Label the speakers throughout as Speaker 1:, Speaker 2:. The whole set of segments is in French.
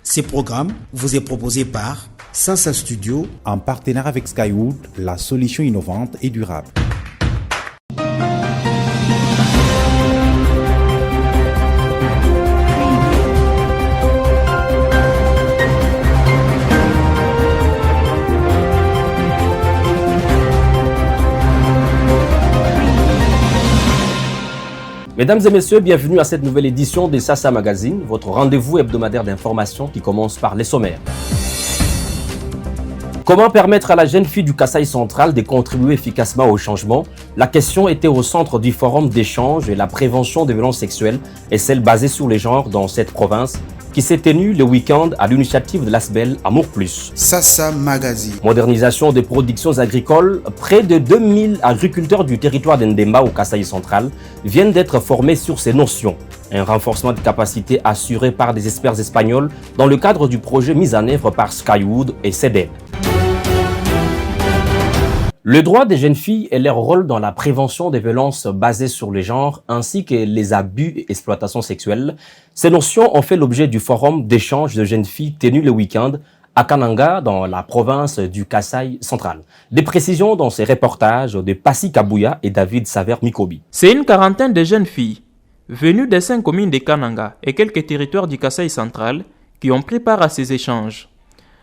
Speaker 1: Ce programme vous est proposé par Sansa Studio
Speaker 2: en partenariat avec Skywood, la solution innovante et durable.
Speaker 3: Mesdames et messieurs, bienvenue à cette nouvelle édition de Sasa Magazine, votre rendez-vous hebdomadaire d'information qui commence par les sommaires. Comment permettre à la jeune fille du Kasaï central de contribuer efficacement au changement? La question était au centre du forum d'échange et la prévention des violences sexuelles et celle basée sur les genres dans cette province qui s'est tenue le week-end à l'initiative de l'ASBEL Amour Plus.
Speaker 1: Sasa Magazine.
Speaker 3: Modernisation des productions agricoles. Près de 2000 agriculteurs du territoire d'Ndemba au Kasaï central viennent d'être formés sur ces notions. Un renforcement de capacité assuré par des experts espagnols dans le cadre du projet mis en œuvre par Skywood et CEDED. Le droit des jeunes filles et leur rôle dans la prévention des violences basées sur le genre ainsi que les abus et exploitations sexuelles, ces notions ont fait l'objet du forum d'échange de jeunes filles tenu le week-end à Kananga dans la province du Kasaï central. Des précisions dans ces reportages de Passy Kabouya et David Saver-Mikobi.
Speaker 4: C'est une quarantaine de jeunes filles venues des 5 communes de Kananga et quelques territoires du Kasaï central qui ont pris part à ces échanges.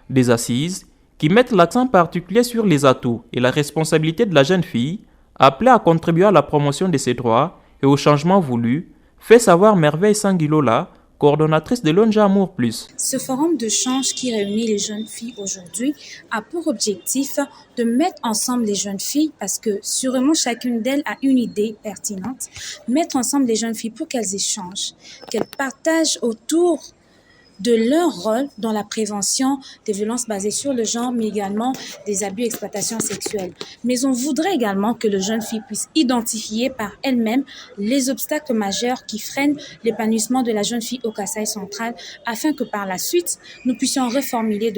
Speaker 4: Des assises qui mettent l'accent particulier sur les atouts et la responsabilité de la jeune fille, appelée à contribuer à la promotion de ses droits et au changement voulu, fait savoir Merveille Sanguilola, coordonnatrice de l'ONGA Amour Plus.
Speaker 5: Ce forum d'échange qui réunit les jeunes filles aujourd'hui a pour objectif de mettre ensemble les jeunes filles, parce que sûrement chacune d'elles a une idée pertinente, mettre ensemble les jeunes filles pour qu'elles échangent, qu'elles partagent autour de leur rôle dans la prévention des violences basées sur le genre, mais également des abus et exploitations sexuelles. Mais on voudrait également que les jeunes filles puissent identifier par elles-mêmes les obstacles majeurs qui freinent l'épanouissement de la jeune fille au Kasaï central, afin que par la suite, nous puissions formuler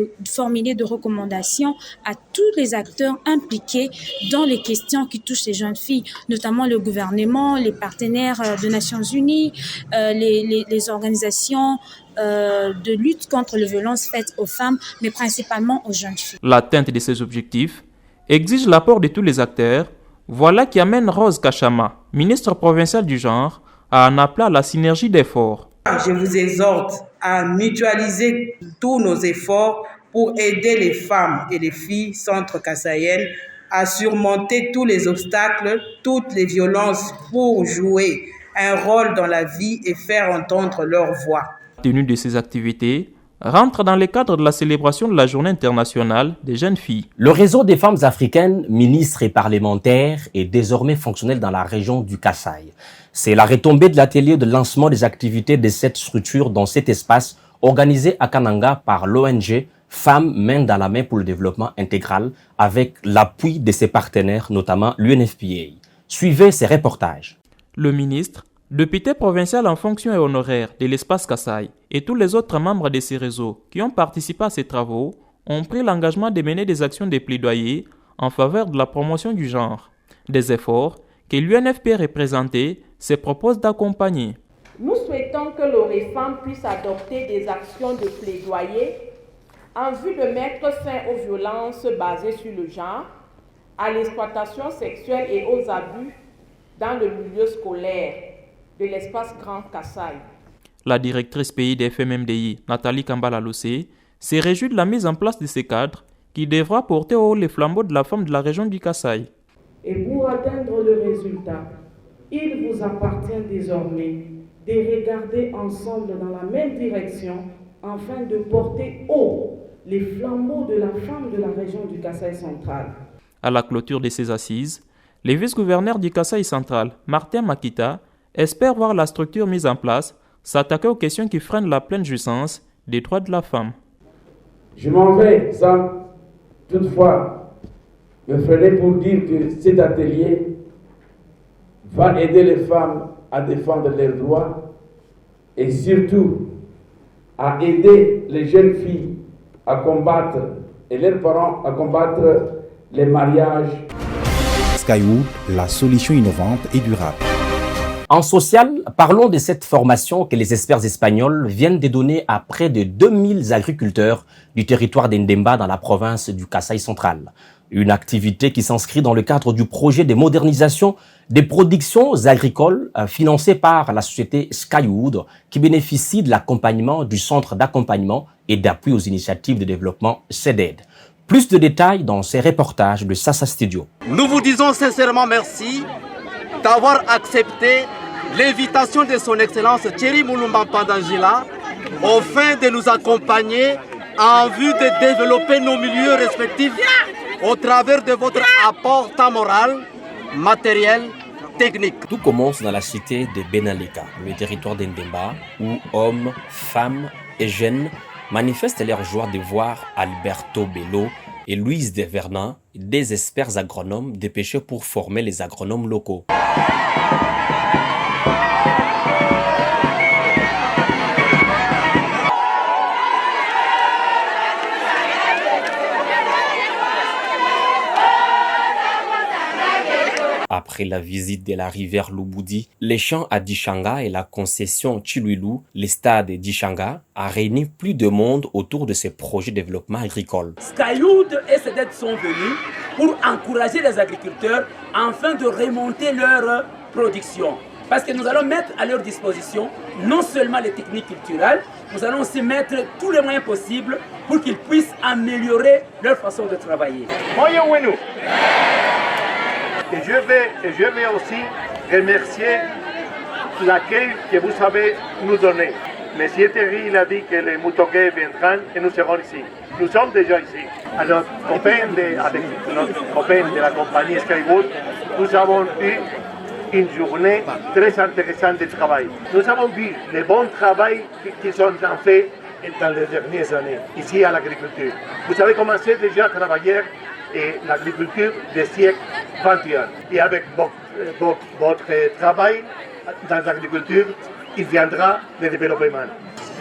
Speaker 5: de recommandations à tous les acteurs impliqués dans les questions qui touchent les jeunes filles, notamment le gouvernement, les partenaires des Nations Unies, les organisations de lutte contre les violences faites aux femmes, mais principalement aux jeunes filles.
Speaker 4: L'atteinte de ces objectifs exige l'apport de tous les acteurs. Voilà qui amène Rose Kachama, ministre provinciale du genre, à en appeler à la synergie d'efforts.
Speaker 6: Je vous exhorte à mutualiser tous nos efforts pour aider les femmes et les filles centre-kassaïennes à surmonter tous les obstacles, toutes les violences pour jouer un rôle dans la vie et faire entendre leur voix.
Speaker 4: La tenue de ces activités rentre dans le cadre de la célébration de la Journée internationale des jeunes filles.
Speaker 3: Le réseau des femmes africaines, ministres et parlementaires, est désormais fonctionnel dans la région du Kasaï. C'est la retombée de l'atelier de lancement des activités de cette structure dans cet espace organisé à Kananga par l'ONG Femmes main dans la main pour le développement intégral avec l'appui de ses partenaires, notamment l'UNFPA. Suivez ces reportages.
Speaker 4: Le ministre, député provincial en fonction et honoraire de l'espace Kasaï et tous les autres membres de ces réseaux qui ont participé à ces travaux ont pris l'engagement de mener des actions de plaidoyer en faveur de la promotion du genre. Des efforts que l'UNFPA représenté se propose d'accompagner.
Speaker 7: Nous souhaitons que l'OREFAM puisse adopter des actions de plaidoyer en vue de mettre fin aux violences basées sur le genre, à l'exploitation sexuelle et aux abus dans le milieu scolaire de l'espace Grand Kasaï.
Speaker 4: La directrice pays des FMMDI, Nathalie Kambala-Lossé, s'est réjouie de la mise en place de ces cadres qui devra porter haut les flambeaux de la femme de la région du Kasaï.
Speaker 8: Et pour atteindre le résultat, il vous appartient désormais de regarder ensemble dans la même direction afin de porter haut les flambeaux de la femme de la région du Kasaï central.
Speaker 4: À la clôture de ces assises, le vice-gouverneur du Kasaï central, Martin Makita, espère voir la structure mise en place s'attaquer aux questions qui freinent la pleine jouissance des droits de la femme.
Speaker 9: Je m'en vais sans toutefois me freiner pour dire que cet atelier va aider les femmes à défendre leurs droits et surtout à aider les jeunes filles à combattre et leurs parents à combattre les mariages.
Speaker 2: Skywood, la solution innovante et durable.
Speaker 3: En social, parlons de cette formation que les experts espagnols viennent de donner à près de 2000 agriculteurs du territoire d'Endemba dans la province du Kasaï central. Une activité qui s'inscrit dans le cadre du projet de modernisation des productions agricoles financé par la société Skywood qui bénéficie de l'accompagnement du Centre d'accompagnement et d'appui aux initiatives de développement CEDED. Plus de détails dans ces reportages de Sasa Studio.
Speaker 10: Nous vous disons sincèrement merci d'avoir accepté l'invitation de son Excellence Thierry Moulumba Pandangila afin de nous accompagner en vue de développer nos milieux respectifs au travers de votre apport tant moral, matériel, technique.
Speaker 3: Tout commence dans la cité de Benaleka, le territoire d'Endemba, où hommes, femmes et jeunes manifestent leur joie de voir Alberto Bello et Louise de Vernon, des experts agronomes dépêchés pour former les agronomes locaux. Après la visite de la rivière Lubudi, les champs à Dishanga et la concession Chiluilu, le stade Dishanga, a réuni plus de monde autour de ces projets de développement agricole.
Speaker 11: Skywood et CEDED sont venus pour encourager les agriculteurs afin de remonter leur production. Parce que nous allons mettre à leur disposition non seulement les techniques culturelles, nous allons aussi mettre tous les moyens possibles pour qu'ils puissent améliorer leur façon de travailler.
Speaker 12: Et je vais aussi remercier l'accueil que vous avez nous donné. Monsieur Terry il a dit que les Mutogués viendront et nous serons ici. Nous sommes déjà ici. Alors, avec notre copain de la compagnie Skywood, nous avons eu une journée très intéressante de travail. Nous avons vu le bon travail qu'ils ont fait dans les dernières années, ici à l'agriculture. Vous avez commencé déjà à travailler et l'agriculture des siècles 21. Et avec votre travail dans l'agriculture, il viendra le développement.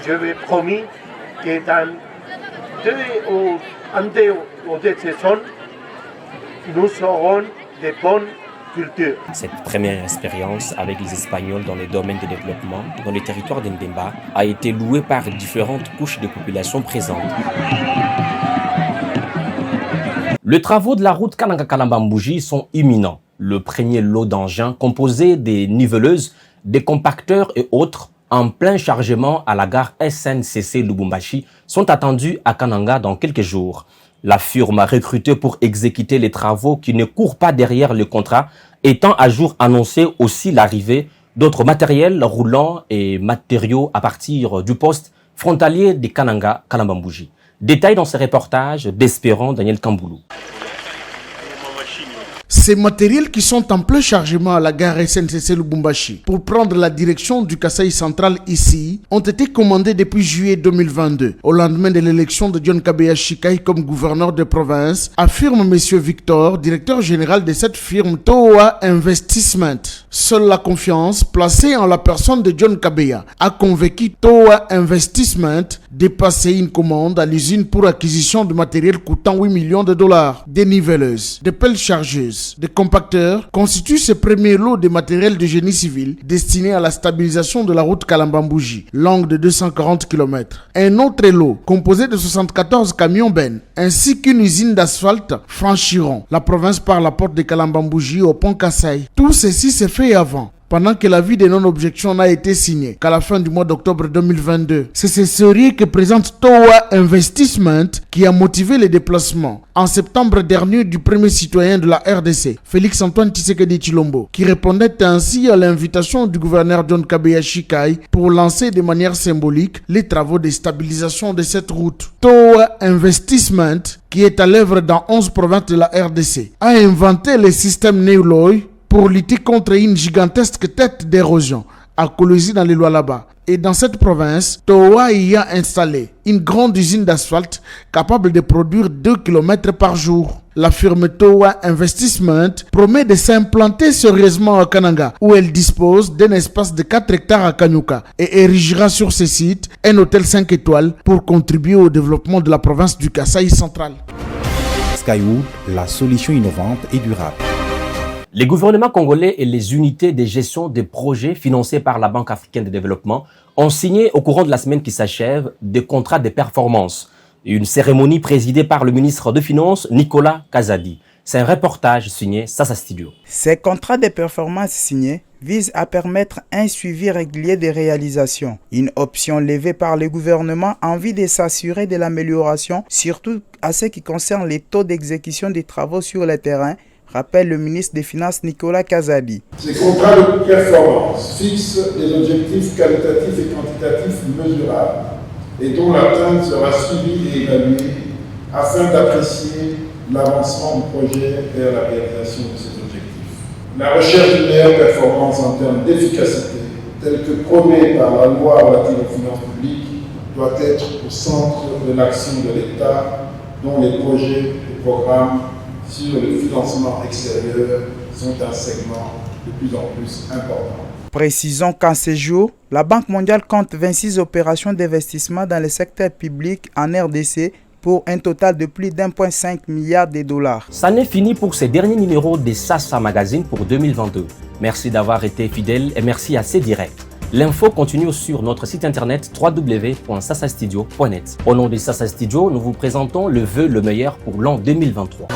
Speaker 12: Je vous ai promis que dans deux saisons, nous aurons de bonnes cultures.
Speaker 3: Cette première expérience avec les Espagnols dans le domaine du développement dans le territoire d'Endemba a été louée par différentes couches de population présentes. Les travaux de la route Kananga-Kalambambouji sont imminents. Le premier lot d'engins composé des niveleuses, des compacteurs et autres en plein chargement à la gare SNCC Lubumbashi sont attendus à Kananga dans quelques jours. La firme a recruté pour exécuter les travaux qui ne courent pas derrière le contrat, étant à jour annoncé aussi l'arrivée d'autres matériels roulants et matériaux à partir du poste frontalier de Kananga-Kalambambouji. Détail dans ce reportage d'Espérant Daniel Kamboulou.
Speaker 13: Ces matériels qui sont en plein chargement à la gare SNCC Lubumbashi pour prendre la direction du Kasaï central ici ont été commandés depuis juillet 2022 au lendemain de l'élection de John Kabeya Shikai comme gouverneur de province, affirme M. Victor, directeur général de cette firme Towa Investment. Seule la confiance placée en la personne de John Kabeya a convaincu Towa Investment de passer une commande à l'usine pour acquisition de matériel coûtant 8 millions de dollars, des niveleuses, des pelles chargeuses, des compacteurs constituent ce premier lot de matériel de génie civil destiné à la stabilisation de la route Kalambambouji, longue de 240 km. Un autre lot, composé de 74 camions bennes, ainsi qu'une usine d'asphalte franchiront la province par la porte de Kalambambouji au pont Kasaï. Tout ceci s'est fait avant, pendant que l'avis de non-objection n'a été signé qu'à la fin du mois d'octobre 2022. C'est ce sérieux que présente Towa Investment qui a motivé les déplacements en septembre dernier du premier citoyen de la RDC, Félix-Antoine Tshisekedi Tshilombo, qui répondait ainsi à l'invitation du gouverneur John Kabeya Shikai pour lancer de manière symbolique les travaux de stabilisation de cette route. Towa Investment, qui est à l'œuvre dans 11 provinces de la RDC, a inventé le système Neuloy pour lutter contre une gigantesque tête d'érosion à Kolosi dans les Lualaba. Et dans cette province, Towa y a installé une grande usine d'asphalte capable de produire 2 km par jour. La firme Towa Investment promet de s'implanter sérieusement à Kananga, où elle dispose d'un espace de 4 hectares à Kanyuka et érigera sur ce site un hôtel 5 étoiles pour contribuer au développement de la province du Kasaï central.
Speaker 2: Skywood, la solution innovante et durable.
Speaker 3: Les gouvernements congolais et les unités de gestion des projets financés par la Banque africaine de développement ont signé au courant de la semaine qui s'achève des contrats de performance. Une cérémonie présidée par le ministre des Finances, Nicolas Kazadi. C'est un reportage signé Sasa Studio.
Speaker 14: Ces contrats de performance signés visent à permettre un suivi régulier des réalisations, une option levée par le gouvernement en vue de s'assurer de l'amélioration, surtout à ce qui concerne les taux d'exécution des travaux sur le terrain, rappelle le ministre des Finances Nicolas Kazadi.
Speaker 15: Ces contrats de performance fixent des objectifs qualitatifs et quantitatifs mesurables et dont l'atteinte sera suivie et évaluée afin d'apprécier l'avancement du projet vers la réalisation de ces objectifs. La recherche d'une meilleure performance en termes d'efficacité, telle que prônée par la loi relative aux finances publiques, doit être au centre de l'action de l'État, dont les projets et programmes sur le financement extérieur sont un segment de plus en plus important.
Speaker 14: Précisons qu'en ces jours, la Banque mondiale compte 26 opérations d'investissement dans le secteur public en RDC pour un total de plus d'1,5 milliard de dollars.
Speaker 3: Ça n'est fini pour ce dernier numéro de Sasa Magazine pour 2022. Merci d'avoir été fidèle et merci à C-Direct. L'info continue sur notre site internet www.sasastudio.net. Au nom de Sasa Studio, nous vous présentons le vœu le meilleur pour l'an 2023.